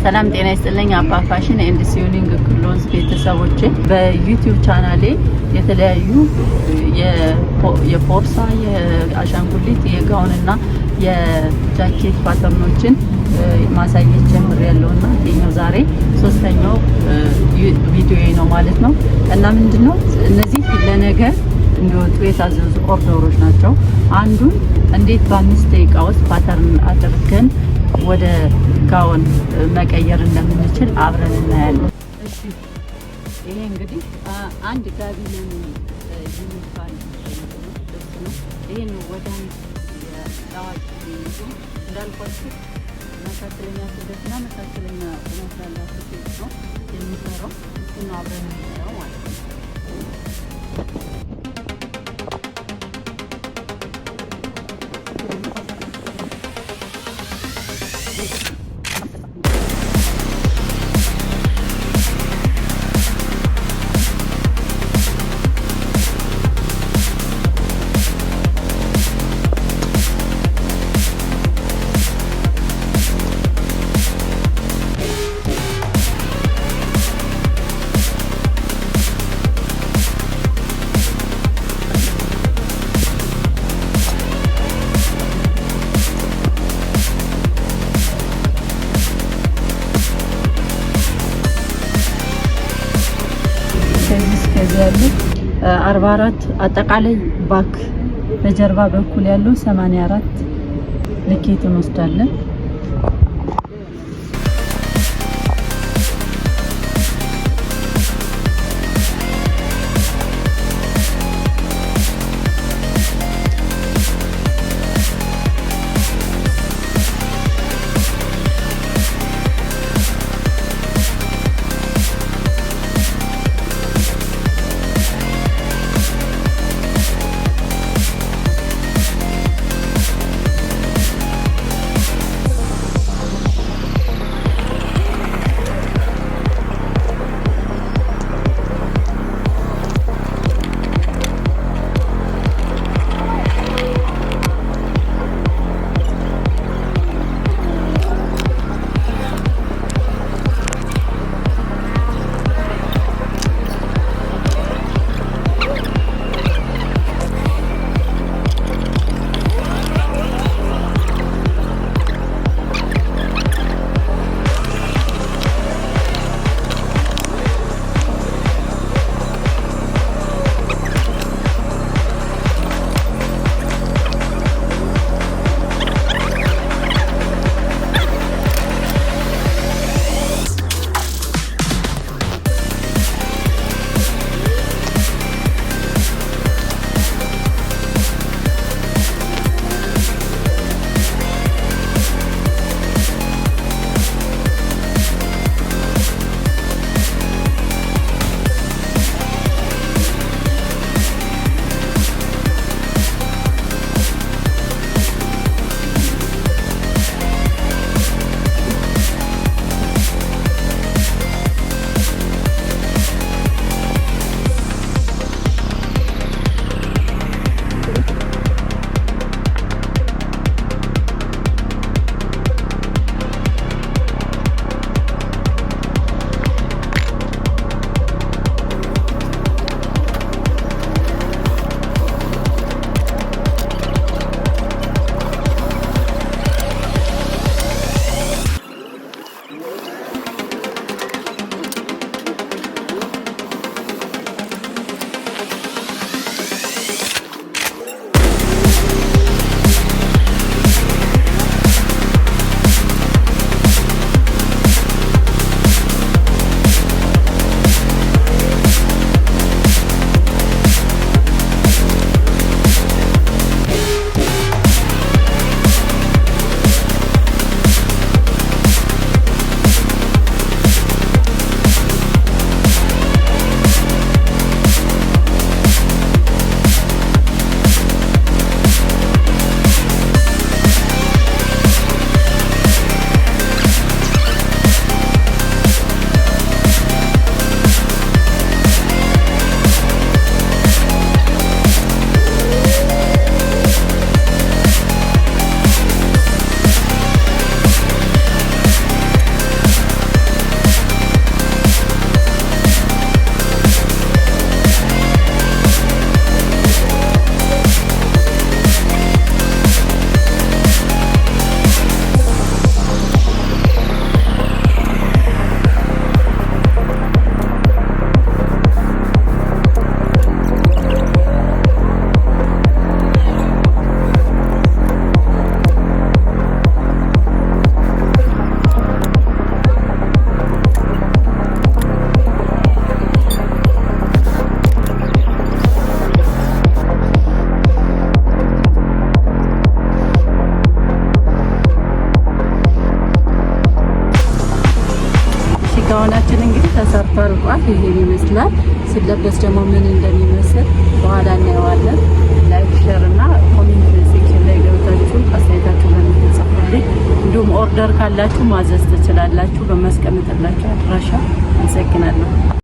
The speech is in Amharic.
ሰላም ጤና ይስጥልኝ። አባ ፋሽን ኤንድ ሲዩኒንግ ክሎዝ ቤተሰቦቼ በዩቲዩብ ቻናሌ የተለያዩ የፖርሳ የአሻንጉሊት የጋውንና የጃኬት ፓተርኖችን ማሳየት ጀምሬያለሁና ይሄው ዛሬ ሶስተኛው ቪዲዮ ነው ማለት ነው። እና ምንድነው እነዚህ ለነገ እንዲወጡ የታዘዙ ኦርደሮች ናቸው። አንዱን እንዴት በ5 ደቂቃ ውስጥ ፓተርን አድርገን ወደ ጋውን መቀየር እንደምንችል አብረን እናያለን። እሺ ይሄ እንግዲህ አንድ ጋቢ ለምን የሚባል ነው። ይሄን ወደ አንድ የታዋቂ ነው እንዳልኳችሁ መካከለኛ ስደትና መካከለኛ ቁመት ያላቸው ሴት ነው የሚሰራው። እሱን አብረን እናያለን ማለት ነው። ከዚህ ያለው 44 አጠቃላይ ባክ በጀርባ በኩል ያለው 84 ልኬት እንወስዳለን። ጋውናችን እንግዲህ ተሰርቶ አልቋል። ይሄን ይመስላል። ሲለበስ ደግሞ ምን እንደሚመስል በኋላ እናየዋለን። ላይክ ሼር እና ኮሜንት ሴክሽን ላይ ገብታችሁ አስተያየታችሁን እንድትጽፉልኝ እንዲሁም ኦርደር ካላችሁ ማዘዝ ትችላላችሁ በማስቀምጥላችሁ አድራሻ። አመሰግናለሁ።